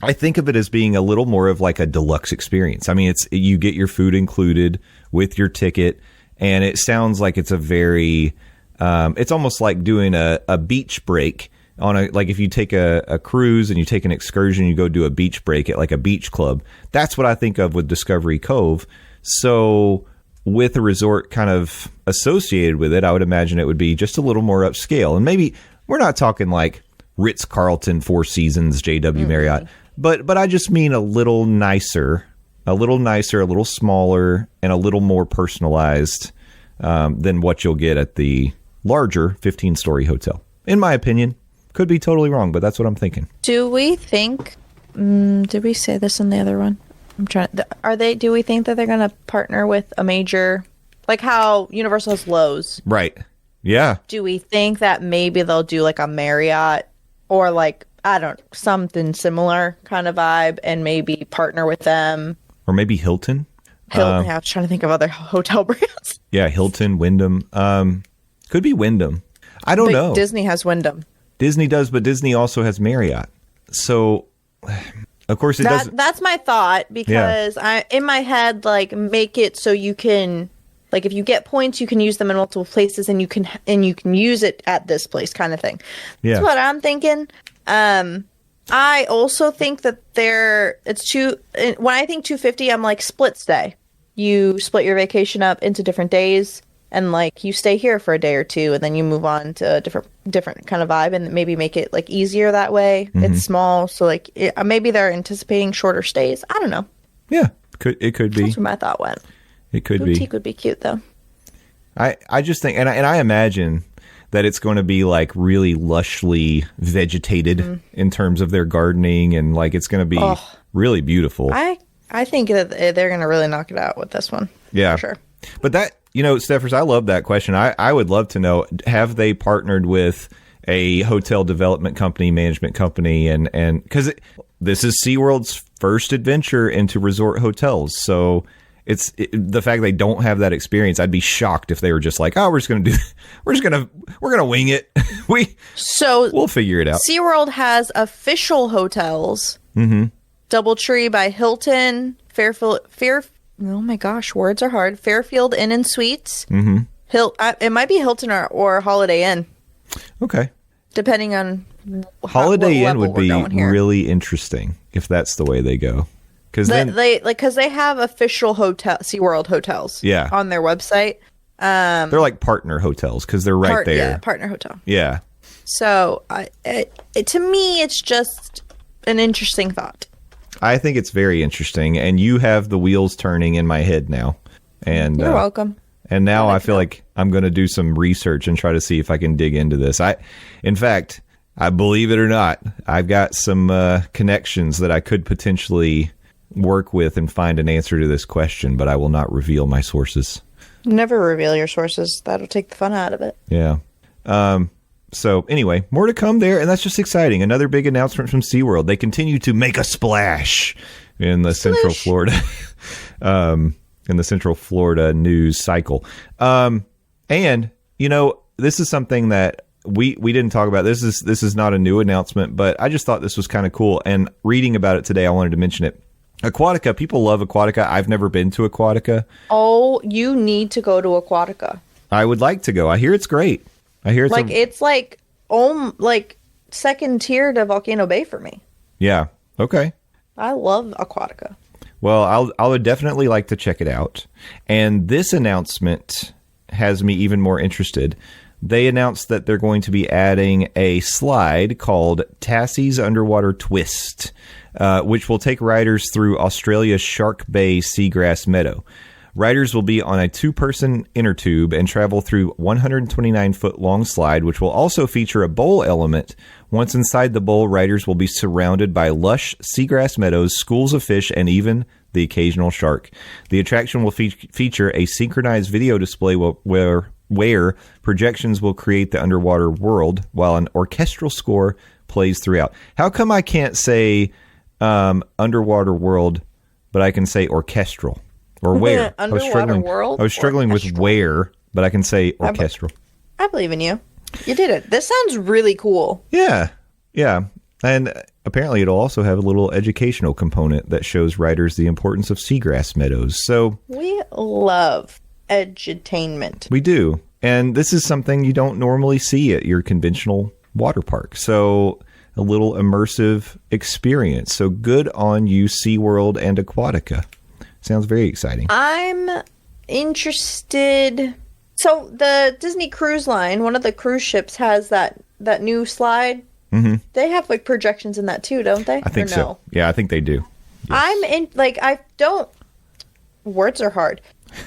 of it as being a little more of like a deluxe experience. I mean, you get your food included with your ticket. And it sounds like it's a very, it's almost like doing a beach break like if you take a cruise and you take an excursion, you go do a beach break at like a beach club. That's what I think of with Discovery Cove. So with a resort kind of associated with it, I would imagine it would be just a little more upscale. And maybe we're not talking like Ritz-Carlton, Four Seasons, JW Marriott, but I just mean a little nicer, a little smaller, and a little more personalized than what you'll get at the larger 15-story hotel. In my opinion, could be totally wrong, but that's what I'm thinking. Do we think? Did we say this in the other one? I'm trying. Do we think that they're going to partner with a major, like how Universal has Lowe's? Right. Yeah. Do we think that maybe they'll do like a Marriott or like, I don't know, something similar kind of vibe and maybe partner with them? Or maybe Hilton. Hilton, I was trying to think of other hotel brands. Yeah, Hilton, Wyndham. Could be Wyndham. I don't know. Disney has Wyndham. Disney does, but Disney also has Marriott. So, of course, That's my thought because in my head, like, make it so you can, like, if you get points, you can use them in multiple places, and you can use it at this place, kind of thing. Yeah. That's what I'm thinking. I also think that when I think 250, I'm like split stay. You split your vacation up into different days, and like you stay here for a day or two, and then you move on to a different kind of vibe, and maybe make it like easier that way. Mm-hmm. It's small, so like maybe they're anticipating shorter stays. I don't know. Yeah, it could be. That's where my thought went. It could Boutique be. would be cute though. I just think, and I imagine that it's going to be like really lushly vegetated in terms of their gardening, and like it's going to be really beautiful. I think that they're going to really knock it out with this one. Yeah, for sure. But that, Stephers, I love that question. I would love to know, have they partnered with a hotel development company, management company, and because this is SeaWorld's first adventure into resort hotels, so the fact they don't have that experience, I'd be shocked if they were just like, oh, we're going to wing it. We'll figure it out. SeaWorld has official hotels. Mm-hmm. Doubletree by Hilton, Fairfield, oh my gosh, words are hard. Fairfield Inn and Suites. Mm-hmm. It might be Hilton or Holiday Inn. Okay. Depending on Holiday Inn would be really interesting if that's the way they go. Because they have official SeaWorld hotels. Yeah. On their website. They're like partner hotels because they're right there. Yeah, partner hotel. Yeah. So to me, it's just an interesting thought. I think it's very interesting, and you have the wheels turning in my head now. And you're welcome. And now I feel like I'm going to do some research and try to see if I can dig into this. In fact, I believe it or not, I've got some connections that I could potentially work with and find an answer to this question, but I will not reveal my sources. Never reveal your sources. That'll take the fun out of it. Yeah. So anyway, more to come there, and that's just exciting. Another big announcement from SeaWorld. They continue to make a splash in the Central Florida Central Florida news cycle. And this is something that we didn't talk about. This is not a new announcement, but I just thought this was kind of cool. And reading about it today, I wanted to mention it. Aquatica, people love Aquatica. I've never been to Aquatica. Oh, you need to go to Aquatica. I would like to go. I hear it's great. I hear it's like second tier to Volcano Bay for me. Yeah. Okay. I love Aquatica. Well, I would definitely like to check it out. And this announcement has me even more interested. They announced that they're going to be adding a slide called Tassie's Underwater Twist, which will take riders through Australia's Shark Bay Seagrass Meadow. Riders will be on a 2-person inner tube and travel through 129-foot-long slide, which will also feature a bowl element. Once inside the bowl, riders will be surrounded by lush seagrass meadows, schools of fish, and even the occasional shark. The attraction will feature a synchronized video display where projections will create the underwater world while an orchestral score plays throughout. How come I can't say underwater world, but I can say orchestral? Or where? World? I was struggling with where, but I can say orchestral. I believe in you. You did it. This sounds really cool. Yeah. Yeah. And apparently it'll also have a little educational component that shows riders the importance of seagrass meadows. So we love edutainment. We do. And this is something you don't normally see at your conventional water park. So a little immersive experience. So good on you, SeaWorld and Aquatica. Sounds very exciting. I'm interested. So the Disney Cruise Line, one of the cruise ships, has that new slide. Mm-hmm. They have like projections in that too, don't they? I think so. Yeah, I think they do. Yes. Words are hard.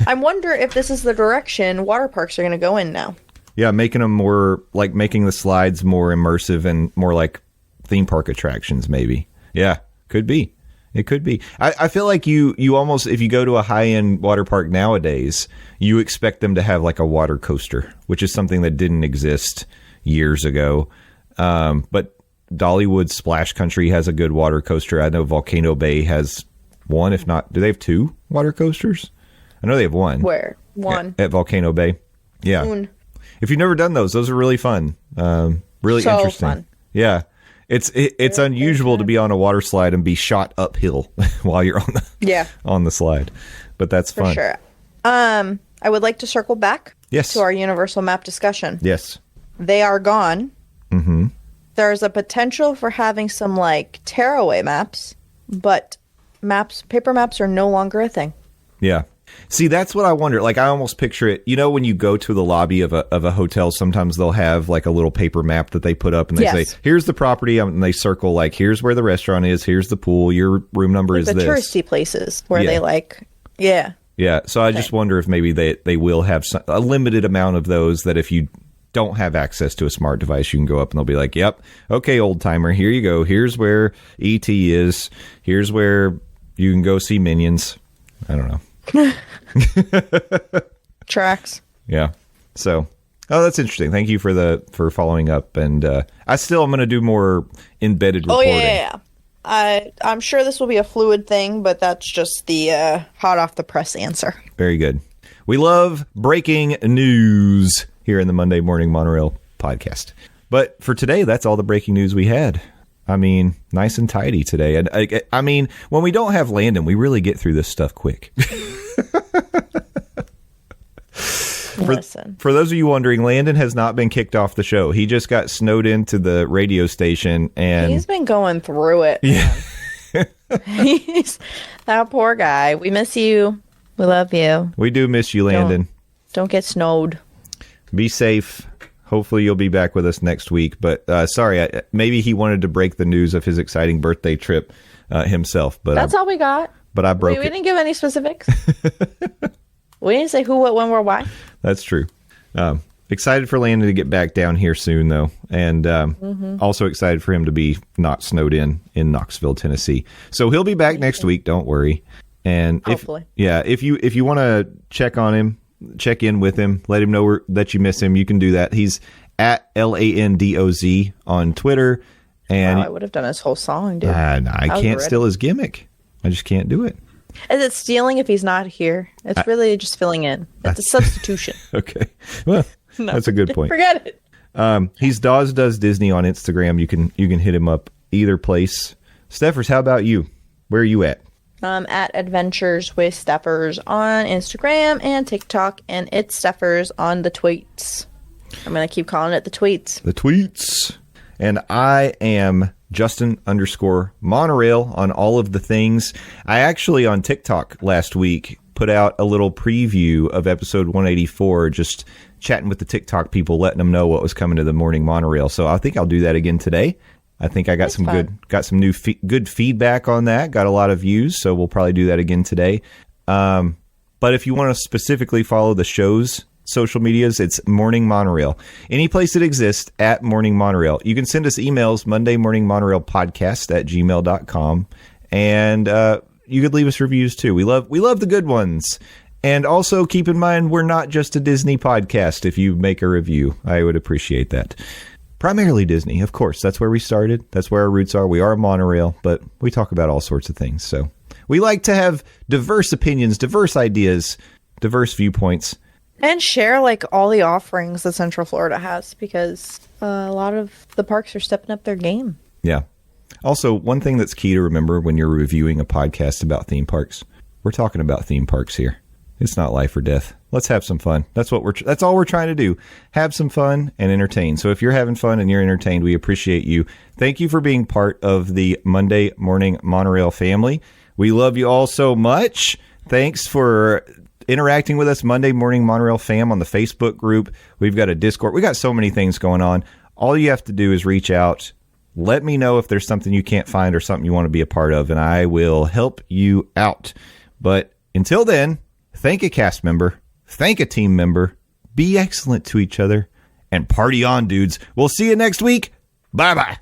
I wonder if this is the direction water parks are going to go in now. Yeah, making them more like making the slides more immersive and more like theme park attractions, maybe. Yeah, could be. It could be. I feel like you almost, if you go to a high-end water park nowadays, you expect them to have like a water coaster, which is something that didn't exist years ago. But Dollywood Splash Country has a good water coaster. I know Volcano Bay has one, if not, do they have 2 water coasters? I know they have one. Where? One. At Volcano Bay. Yeah. If you've never done those are really fun. Really so interesting. Fun. Yeah. It's unusual to be on a water slide and be shot uphill while you're on the slide. But that's fun. For sure. I would like to circle back to our universal map discussion. Yes. They are gone. Mm-hmm. There's a potential for having some like tearaway maps, but paper maps are no longer a thing. Yeah. See, that's what I wonder. Like, I almost picture it. You know, when you go to the lobby of a hotel, sometimes they'll have like a little paper map that they put up and they say, here's the property. And they circle like, here's where the restaurant is. Here's the pool. Your room number is the this. The touristy places where they like, Yeah. So I just wonder if maybe they will have a limited amount of those that if you don't have access to a smart device, you can go up and they'll be like, yep, okay, old timer, here you go. Here's where ET is. Here's where you can go see Minions. I don't know. Tracks. Yeah. So, that's interesting. Thank you for following up. And I'm going to do more embedded reporting. Yeah. I'm sure this will be a fluid thing, but that's just the hot off the press answer. Very good. We love breaking news here in the Monday Morning Monorail Podcast. But for today, that's all the breaking news we had. I mean, nice and tidy today. And I mean, when we don't have Landon, we really get through this stuff quick. Listen. For those of you wondering, Landon has not been kicked off the show. He just got snowed into the radio station, and he's been going through it. Yeah. He's that poor guy. We miss you. We love you. We do miss you, Landon. Don't get snowed. Be safe. Hopefully you'll be back with us next week. But sorry, maybe he wanted to break the news of his exciting birthday trip himself. But that's all we got. But I broke it. We didn't give any specifics. We didn't say who, what, when, where, why. That's true. Excited for Landon to get back down here soon, though. And also excited for him to be not snowed in Knoxville, Tennessee. So he'll be back next week. Don't worry. And hopefully. If you want to check on him, check in with him, let him know that you miss him, you can do that. He's at LANDOZ on Twitter. And I would have done his whole song, dude. I can't steal his gimmick. I just can't do it. Is it stealing if he's not here? It's really just filling in. It's a substitution. Okay. Well, that's a good point. Forget it. He's Dawes Does Disney on Instagram. You can hit him up either place. Stephers, how about you? Where are you at? At Adventures with Stephers on Instagram and TikTok, and it's Stephers on the tweets. I'm going to keep calling it the tweets. The tweets. And I am Justin_Monorail on all of the things. I actually, on TikTok last week, put out a little preview of episode 184, just chatting with the TikTok people, letting them know what was coming to the Morning Monorail. So I think I'll do that again today. I think I got some new good feedback on that. Got a lot of views, so we'll probably do that again today. But if you want to specifically follow the show's social medias, it's Morning Monorail. Any place it exists, at Morning Monorail. You can send us emails, Monday Morning Monorail Podcast at gmail.com. And you could leave us reviews too. We love the good ones. And also keep in mind, we're not just a Disney podcast. If you make a review, I would appreciate that. Primarily Disney, of course. That's where we started. That's where our roots are. We are a monorail, but we talk about all sorts of things. So we like to have diverse opinions, diverse ideas, diverse viewpoints. And share like all the offerings that Central Florida has, because a lot of the parks are stepping up their game. Yeah. Also, one thing that's key to remember when you're reviewing a podcast about theme parks, we're talking about theme parks here. It's not life or death. Let's have some fun. That's all we're trying to do. Have some fun and entertain. So if you're having fun and you're entertained, we appreciate you. Thank you for being part of the Monday Morning Monorail family. We love you all so much. Thanks for interacting with us, Monday Morning Monorail fam, on the Facebook group. We've got a Discord. We got so many things going on. All you have to do is reach out. Let me know if there's something you can't find or something you want to be a part of, and I will help you out. But until then, thank a cast member, thank a team member, be excellent to each other, and party on, dudes. We'll see you next week. Bye-bye.